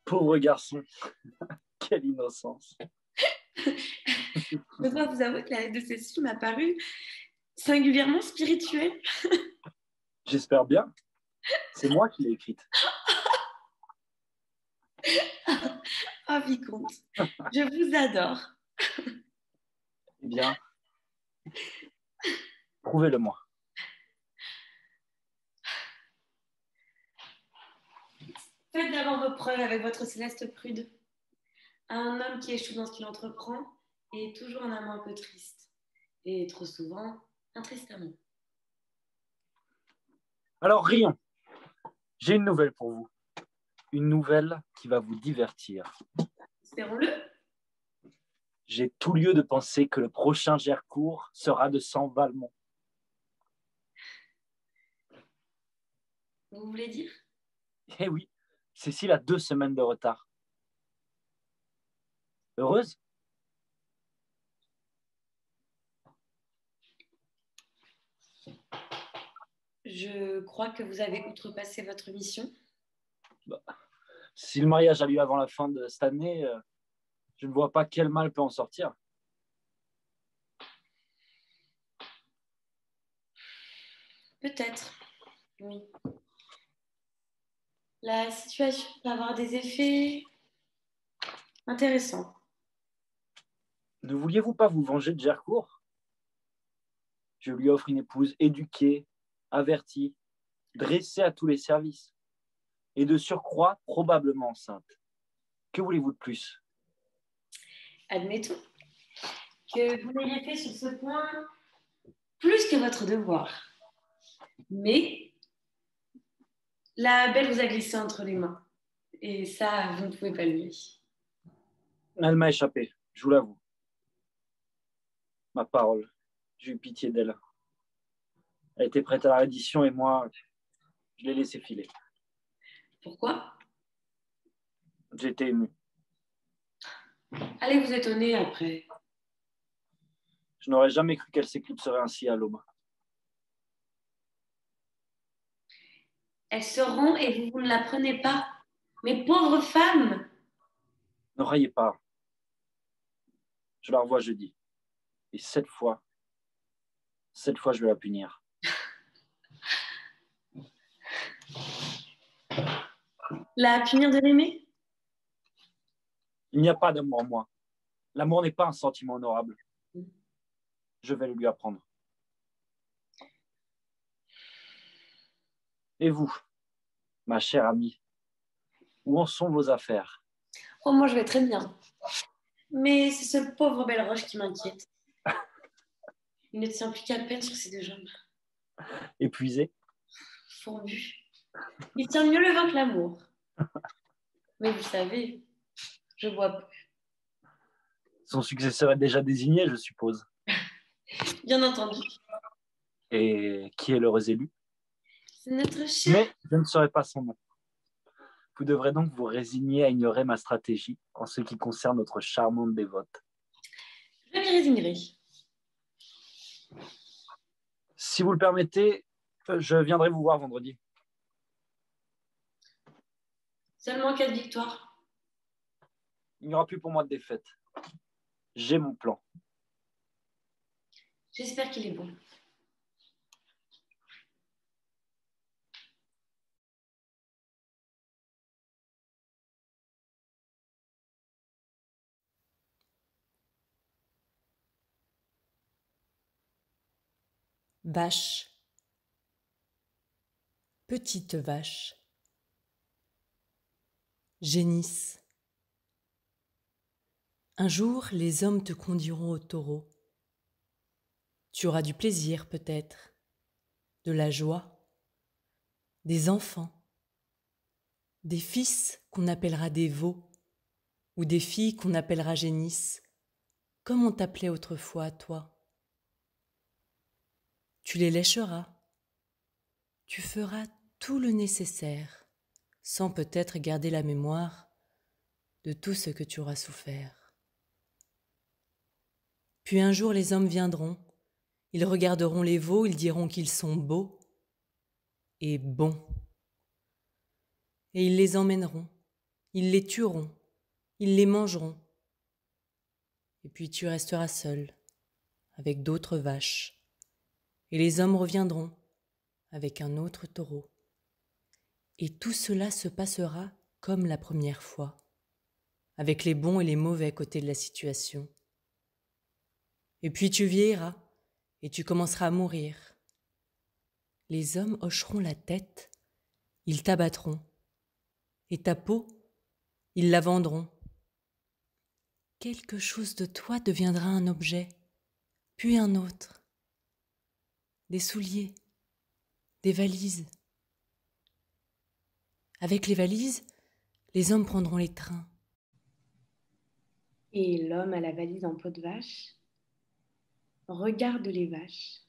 Pauvre garçon, quelle innocence. Je dois vous avouer que la lettre de Cécile m'a paru singulièrement spirituelle. J'espère bien. C'est moi qui l'ai écrite. Oh, vicomte, je vous adore. Eh bien, prouvez-le-moi. Faites d'abord vos preuves avec votre céleste prude. Un homme qui échoue dans ce qu'il entreprend est toujours un amant un peu triste. Et trop souvent, un triste amant. Alors, rions. J'ai une nouvelle pour vous. Une nouvelle qui va vous divertir. Espérons-le. J'ai tout lieu de penser que le prochain Gercourt sera de sang Valmont. Vous voulez dire? Eh oui, Cécile a 2 semaines de retard. Heureuse? Je crois que vous avez outrepassé votre mission. Si le mariage a lieu avant la fin de cette année, je ne vois pas quel mal peut en sortir. Peut-être, oui. La situation peut avoir des effets intéressants. Ne vouliez-vous pas vous venger de Gercourt? Je lui offre une épouse éduquée, avertie, dressée à tous les services, et de surcroît probablement enceinte. Que voulez-vous de plus? Admettons que vous l'ayez fait sur ce point plus que votre devoir. Mais la belle vous a glissé entre les mains. Et ça, vous ne pouvez pas le nier. Elle m'a échappé, je vous l'avoue. Ma parole, j'ai eu pitié d'elle. Elle était prête à la reddition et moi, je l'ai laissé filer. Pourquoi? J'étais ému. Allez vous étonner après. Je n'aurais jamais cru qu'elle s'éclipserait ainsi à l'aube. Elle se rend et vous ne la prenez pas. Mais pauvre femme! Ne raillez pas. Je la revois jeudi. Et cette fois, je vais la punir. La punir de l'aimer? Il n'y a pas d'amour en moi. L'amour n'est pas un sentiment honorable. Je vais le lui apprendre. Et vous, ma chère amie, où en sont vos affaires? Oh, moi je vais très bien. Mais c'est ce pauvre Belleroche qui m'inquiète. Il ne tient plus qu'à peine sur ses 2 jambes. Épuisé? Fourbu. Il tient mieux le vin que l'amour. Mais vous savez, je bois peu. Son successeur est déjà désigné, je suppose. Bien entendu. Et qui est l'heureux élu? C'est notre cher. Mais je ne saurais pas son nom. Vous devrez donc vous résigner à ignorer ma stratégie en ce qui concerne notre charmante dévote. Je m'y résignerai. Si vous le permettez, je viendrai vous voir vendredi. Seulement 4 victoires. Il n'y aura plus pour moi de défaite. J'ai mon plan. J'espère qu'il est bon. Vache. Petite vache. Génisse. Un jour, les hommes te conduiront au taureau. Tu auras du plaisir peut-être, de la joie, des enfants, des fils qu'on appellera des veaux, ou des filles qu'on appellera génisses, comme on t'appelait autrefois toi. Tu les lécheras, tu feras tout le nécessaire, sans peut-être garder la mémoire de tout ce que tu auras souffert. Puis un jour les hommes viendront, ils regarderont les veaux, ils diront qu'ils sont beaux et bons. Et ils les emmèneront, ils les tueront, ils les mangeront. Et puis tu resteras seul, avec d'autres vaches. Et les hommes reviendront, avec un autre taureau. Et tout cela se passera comme la première fois, avec les bons et les mauvais côtés de la situation. Et puis tu vieilliras, et tu commenceras à mourir. Les hommes hocheront la tête, ils t'abattront, et ta peau, ils la vendront. Quelque chose de toi deviendra un objet, puis un autre. Des souliers, des valises. Avec les valises, les hommes prendront les trains. Et l'homme à la valise en peau de vache regarde les vaches.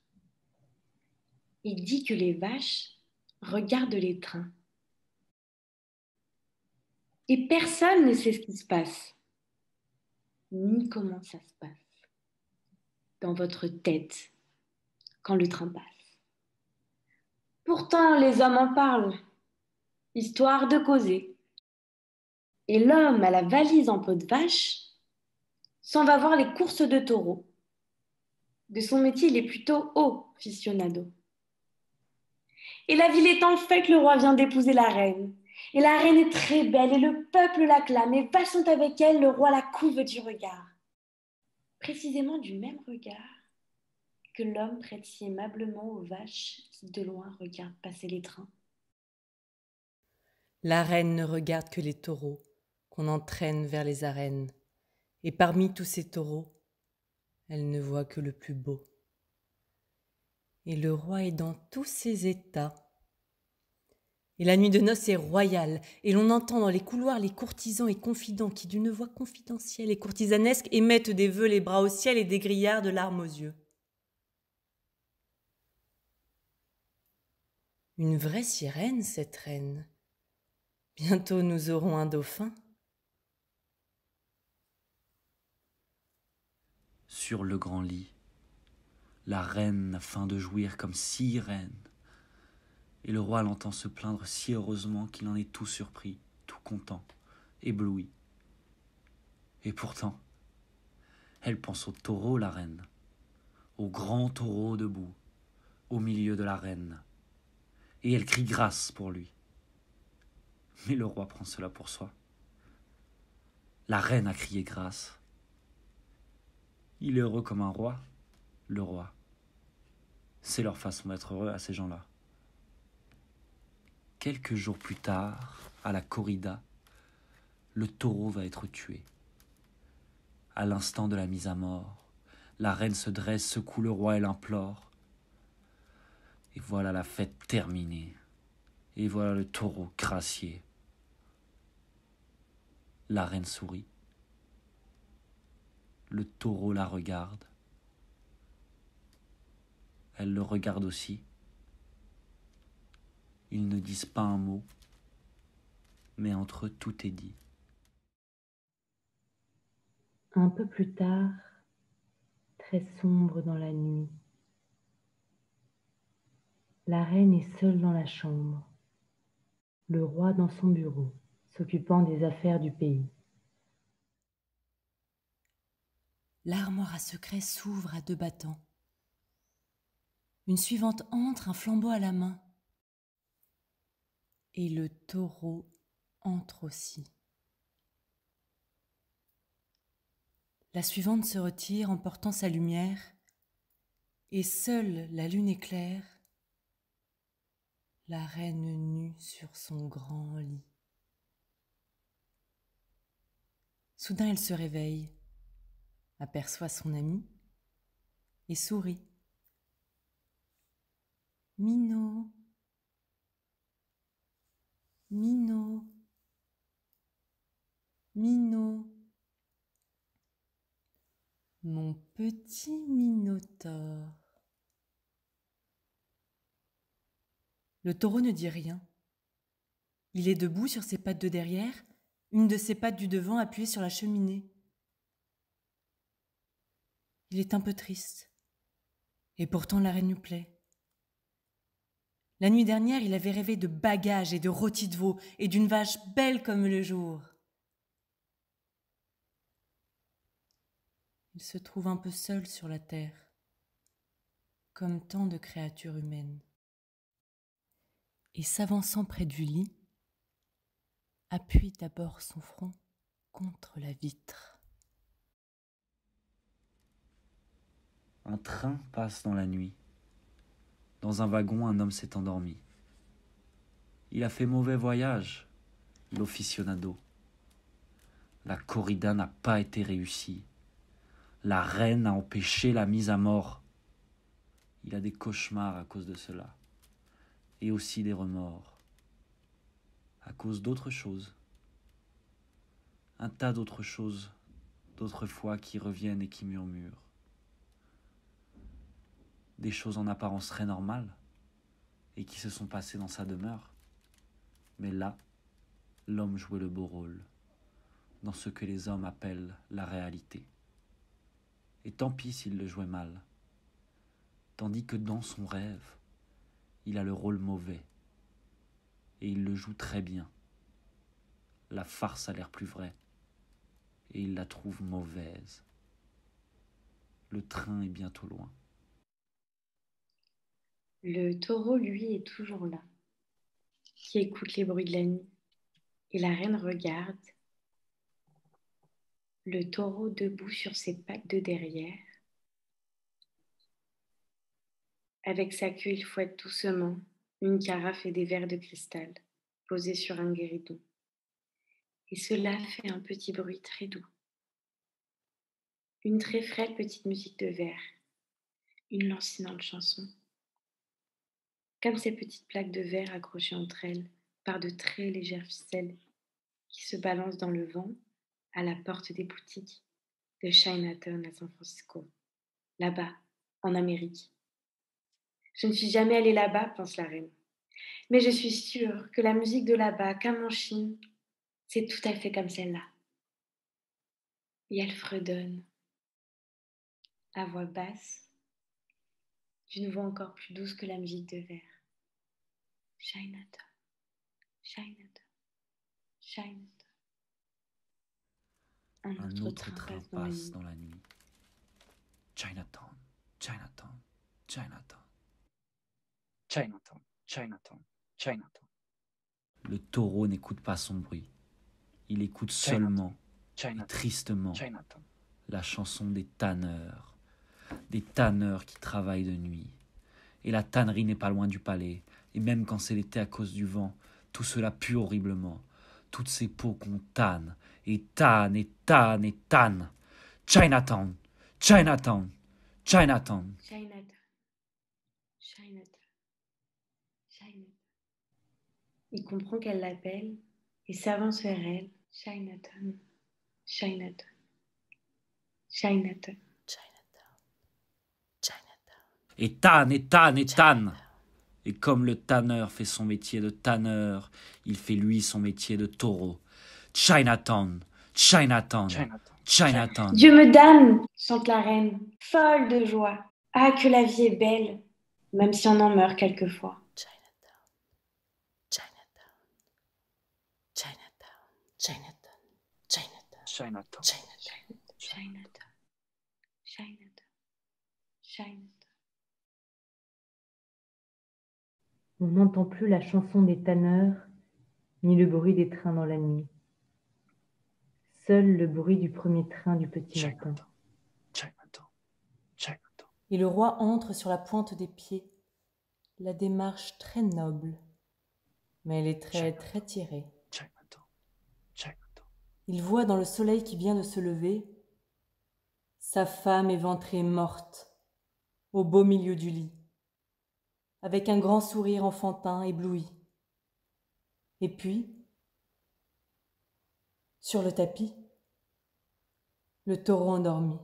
Il dit que les vaches regardent les trains. Et personne ne sait ce qui se passe, ni comment ça se passe dans votre tête quand le train passe. Pourtant, les hommes en parlent, histoire de causer. Et l'homme à la valise en peau de vache s'en va voir les courses de taureaux. De son métier, il est plutôt aficionado. Et la ville est en fête, le roi vient d'épouser la reine. Et la reine est très belle et le peuple l'acclame et passant avec elle, le roi la couve du regard. Précisément du même regard que l'homme prête si aimablement aux vaches qui de loin regardent passer les trains. La reine ne regarde que les taureaux qu'on entraîne vers les arènes. Et parmi tous ces taureaux, elle ne voit que le plus beau. Et le roi est dans tous ses états. Et la nuit de noces est royale, et l'on entend dans les couloirs les courtisans et confidents qui, d'une voix confidentielle et courtisanesque, émettent des vœux les bras au ciel et des grillards de larmes aux yeux. Une vraie sirène, cette reine. Bientôt nous aurons un dauphin. Sur le grand lit, la reine a faim de jouir comme sirène. Et le roi l'entend se plaindre si heureusement qu'il en est tout surpris, tout content, ébloui. Et pourtant, elle pense au taureau, la reine, au grand taureau debout, au milieu de l'arène. Et elle crie grâce pour lui. Mais le roi prend cela pour soi. La reine a crié grâce. Il est heureux comme un roi, le roi. C'est leur façon d'être heureux à ces gens-là. Quelques jours plus tard, à la corrida, le taureau va être tué. À l'instant de la mise à mort, la reine se dresse, secoue le roi et l'implore. Et voilà la fête terminée. Et voilà le taureau gracié. La reine sourit. Le taureau la regarde. Elle le regarde aussi. Ils ne disent pas un mot, mais entre eux tout est dit. Un peu plus tard, très sombre dans la nuit, la reine est seule dans la chambre, le roi dans son bureau, s'occupant des affaires du pays. L'armoire à secret s'ouvre à deux battants. Une suivante entre, un flambeau à la main. Et le taureau entre aussi. La suivante se retire, emportant sa lumière, et seule la lune éclaire la reine nue sur son grand lit. Soudain elle se réveille, aperçoit son ami et sourit. Minot, Minot, Minot, mon petit Minotaure. Le taureau ne dit rien. Il est debout sur ses pattes de derrière, une de ses pattes du devant appuyée sur la cheminée. Il est un peu triste, et pourtant la reine lui plaît. La nuit dernière, il avait rêvé de bagages et de rôtis de veau et d'une vache belle comme le jour. Il se trouve un peu seul sur la terre, comme tant de créatures humaines. Et s'avançant près du lit, appuie d'abord son front contre la vitre. Un train passe dans la nuit. Dans un wagon, un homme s'est endormi. Il a fait mauvais voyage, l'aficionado. La corrida n'a pas été réussie. La reine a empêché la mise à mort. Il a des cauchemars à cause de cela. Et aussi des remords. À cause d'autres choses. Un tas d'autres choses, d'autrefois qui reviennent et qui murmurent. Des choses en apparence très normales et qui se sont passées dans sa demeure. Mais là, l'homme jouait le beau rôle, dans ce que les hommes appellent la réalité. Et tant pis s'il le jouait mal, tandis que dans son rêve, il a le rôle mauvais, et il le joue très bien. La farce a l'air plus vraie, et il la trouve mauvaise. Le train est bientôt loin. Le taureau, lui, est toujours là, qui écoute les bruits de la nuit. Et la reine regarde le taureau debout sur ses pattes de derrière. Avec sa queue, il fouette doucement une carafe et des verres de cristal posés sur un guéridon. Et cela fait un petit bruit très doux. Une très frêle petite musique de verre, une lancinante chanson. Comme ces petites plaques de verre accrochées entre elles par de très légères ficelles qui se balancent dans le vent à la porte des boutiques de Chinatown à San Francisco, là-bas, en Amérique. Je ne suis jamais allée là-bas, pense la reine, mais je suis sûre que la musique de là-bas, comme en Chine, c'est tout à fait comme celle-là. Et elle fredonne, à voix basse, d'une voix encore plus douce que la musique de verre. Chinatown, Chinatown, Chinatown. Un autre train passe dans la nuit. Chinatown, Chinatown, Chinatown. Chinatown, Chinatown, Chinatown. Le taureau n'écoute pas son bruit. Il écoute seulement et tristement la chanson des tanneurs. Des tanneurs qui travaillent de nuit. Et la tannerie n'est pas loin du palais. Et même quand c'est l'été à cause du vent, tout cela pue horriblement. Toutes ces peaux qu'on tanne, et tanne, et tanne, et tanne. Chinatown, Chinatown, Chinatown. Chinatown, Chinatown, Chinatown. Il comprend qu'elle l'appelle et s'avance vers elle. Chinatown, Chinatown, Chinatown. Et tanne, et tanne, et tanne. Et comme le tanneur fait son métier de tanneur, il fait lui son métier de taureau. Chinatown, Chinatown, Chinatown. Dieu me damne, chante la reine, folle de joie. Ah, que la vie est belle, même si on en meurt quelquefois. Chinatown, Chinatown, Chinatown, Chinatown, Chinatown, Chinatown. Chinatown, Chinatown, Chinatown. On n'entend plus la chanson des tanneurs, ni le bruit des trains dans la nuit. Seul le bruit du premier train du petit matin. Chinatown, Chinatown. Et le roi entre sur la pointe des pieds, la démarche très noble, mais les traits très tirés. Chinatown, Chinatown. Il voit dans le soleil qui vient de se lever Sa femme éventrée morte, au beau milieu du lit, avec un grand sourire enfantin ébloui. Et puis, sur le tapis, le taureau endormi.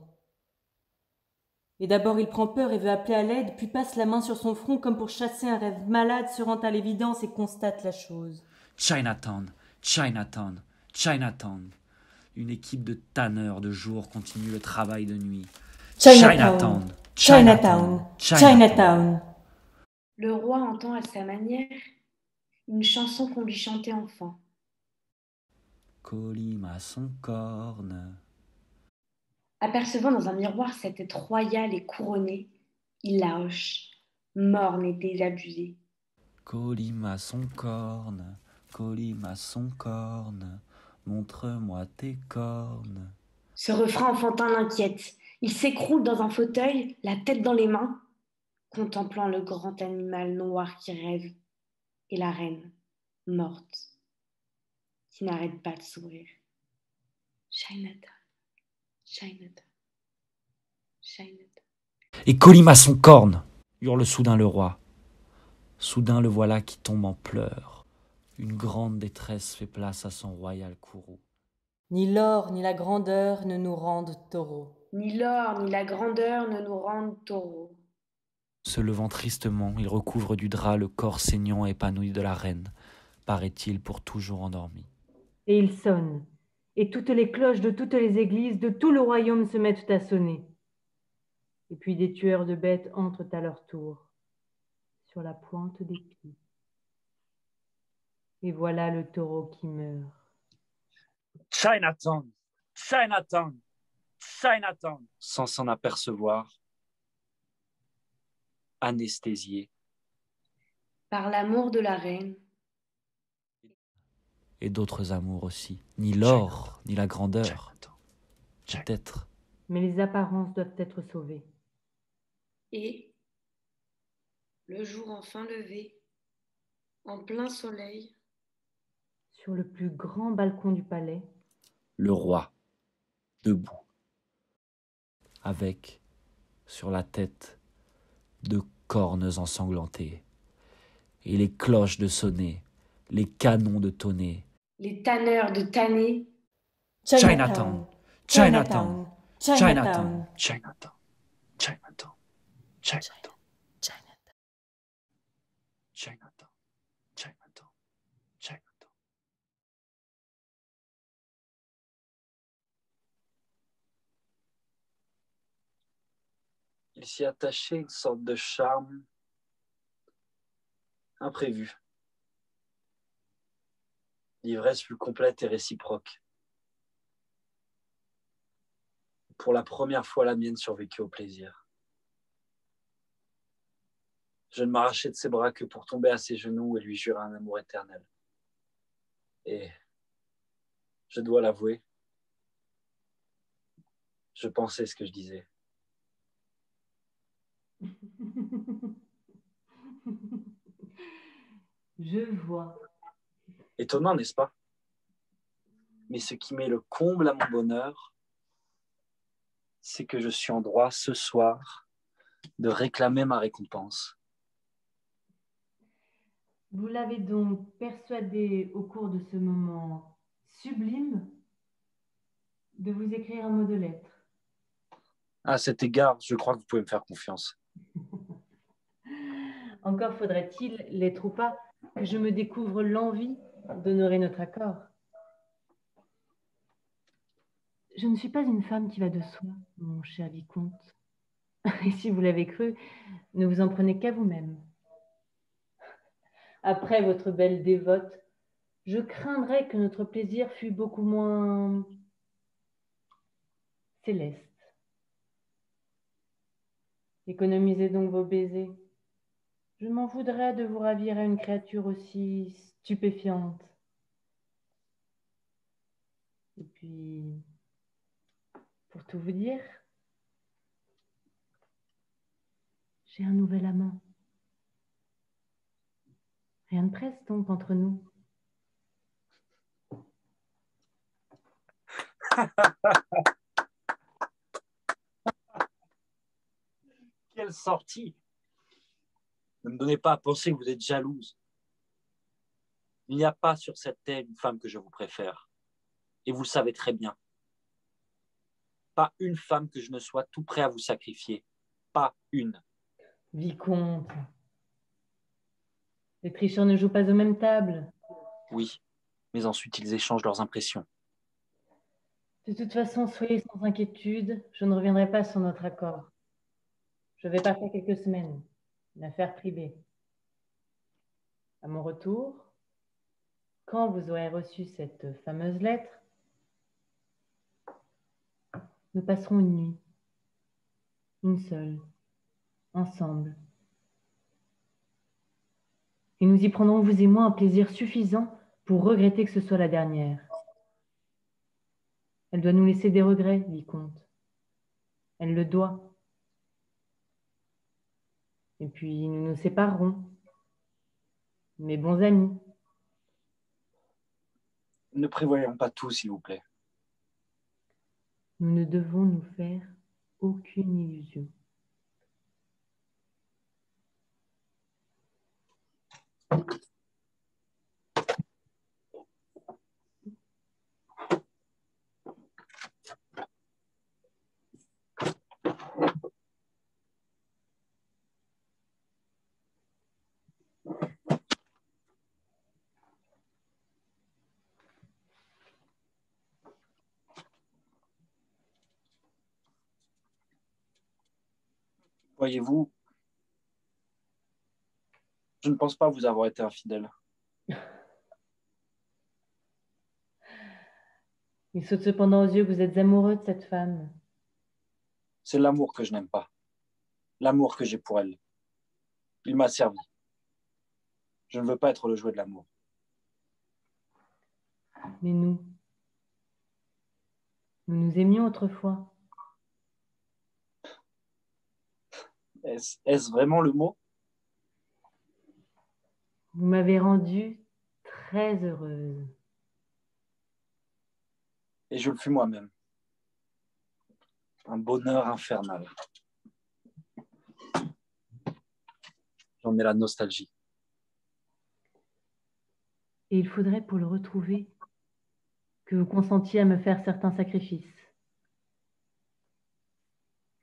Et d'abord il prend peur et veut appeler à l'aide, puis passe la main sur son front comme pour chasser un rêve malade, se rend à l'évidence et constate la chose. Chinatown, Chinatown, Chinatown. Une équipe de tanneurs de jour continue le travail de nuit. Chinatown, Chinatown, Chinatown. Le roi entend à sa manière une chanson qu'on lui chantait enfant. Colimaçon corne. Apercevant dans un miroir cette tête royale et couronnée, il la hoche, morne et désabusée. Colimaçon corne, Colimaçon corne, montre-moi tes cornes. Ce refrain enfantin l'inquiète. Il s'écroule dans un fauteuil, la tête dans les mains, contemplant le grand animal noir qui rêve et la reine, morte, qui n'arrête pas de sourire. Chinatown, Chinatown, Chinatown. Et Colimaçon corne, hurle soudain le roi. Soudain le voilà qui tombe en pleurs. Une grande détresse fait place à son royal courroux. Ni l'or ni la grandeur ne nous rendent taureaux. Ni l'or ni la grandeur ne nous rendent taureaux. Se levant tristement, il recouvre du drap le corps saignant et épanoui de la reine, paraît-il pour toujours endormi. Et il sonne, et toutes les cloches de toutes les églises de tout le royaume se mettent à sonner. Et puis des tueurs de bêtes entrent à leur tour, sur la pointe des pieds. Et voilà le taureau qui meurt. Chinatown, Chinatown, Chinatown. Sans s'en apercevoir, anesthésié. Par l'amour de la reine, Et d'autres amours aussi. Ni l'or, ni la grandeur. Peut-être. Mais les apparences doivent être sauvées. et, le jour enfin levé, en plein soleil, Sur le plus grand balcon du palais, Le roi, debout, avec, sur la tête, 2 cornes ensanglantées, et les cloches de sonner, les canons de tonner. les tanneurs de tanner, Chinatown, Chinatown, Chinatown. Chinatown. Chinatown, Chinatown, Chinatown, Chinatown, Chinatown, Chinatown. Il s'y attachait une sorte de charme imprévu. L'ivresse fut complète et réciproque. Pour la première fois, la mienne survécut au plaisir. Je ne m'arrachai de ses bras que pour tomber à ses genoux et lui jurer un amour éternel. Et, je dois l'avouer, je pensais ce que je disais. Je vois. Étonnant, n'est-ce pas? Mais ce qui met le comble à mon bonheur, c'est que je suis en droit ce soir de réclamer ma récompense. Vous l'avez donc persuadé au cours de ce moment sublime de vous écrire un mot de lettre. À cet égard, je crois que vous pouvez me faire confiance. Encore faudrait-il, l'être ou pas, que je me découvre l'envie d'honorer notre accord. Je ne suis pas une femme qui va de soi, mon cher vicomte. Et si vous l'avez cru, ne vous en prenez qu'à vous-même. Après votre belle dévote, je craindrais que notre plaisir fût beaucoup moins céleste. Économisez donc vos baisers. Je m'en voudrais de vous ravir à une créature aussi stupéfiante. Et puis, pour tout vous dire, j'ai un nouvel amant. Rien de presse donc entre nous. sortie. Ne me donnez pas à penser que vous êtes jalouse. Il n'y a pas sur cette terre une femme que je vous préfère. Et vous le savez très bien. Pas une femme que je ne sois tout prêt à vous sacrifier. Pas une. Vicomte, les tricheurs ne jouent pas aux mêmes tables. Oui, mais ensuite ils échangent leurs impressions. De toute façon, soyez sans inquiétude, je ne reviendrai pas sur notre accord. Je vais partir quelques semaines, une affaire privée. À mon retour, quand vous aurez reçu cette fameuse lettre, nous passerons une nuit, une seule, ensemble. Et nous y prendrons, vous et moi, un plaisir suffisant pour regretter que ce soit la dernière. Elle doit nous laisser des regrets, vicomte. Elle le doit. Et puis nous nous séparerons. Mes bons amis. Ne prévoyons pas tout, s'il vous plaît. Nous ne devons nous faire aucune illusion. Voyez-vous, je ne pense pas vous avoir été infidèle. Il saute cependant aux yeux que vous êtes amoureux de cette femme. C'est l'amour que je n'aime pas. L'amour que j'ai pour elle. Il m'a servi. Je ne veux pas être le jouet de l'amour. Mais nous nous aimions autrefois. Est-ce vraiment le mot? Vous m'avez rendue très heureuse. Et je le fus moi-même. Un bonheur infernal. J'en ai la nostalgie. Et il faudrait pour le retrouver que vous consentiez à me faire certains sacrifices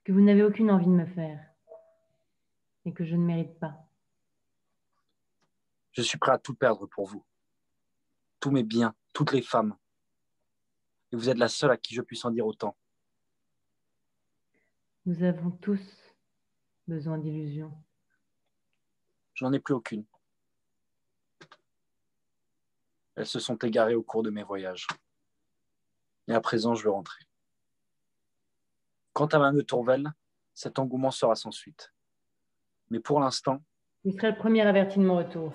que vous n'avez aucune envie de me faire et que je ne mérite pas. Je suis prêt à tout perdre pour vous. Tous mes biens, toutes les femmes. Et vous êtes la seule à qui je puisse en dire autant. Nous avons tous besoin d'illusions. Je n'en ai plus aucune. Elles se sont égarées au cours de mes voyages. Et à présent, je veux rentrer. Quant à Mme de Tourvel, cet engouement sera sans suite. Mais pour l'instant, Vous serez le premier averti de mon retour.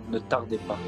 ne tardez pas.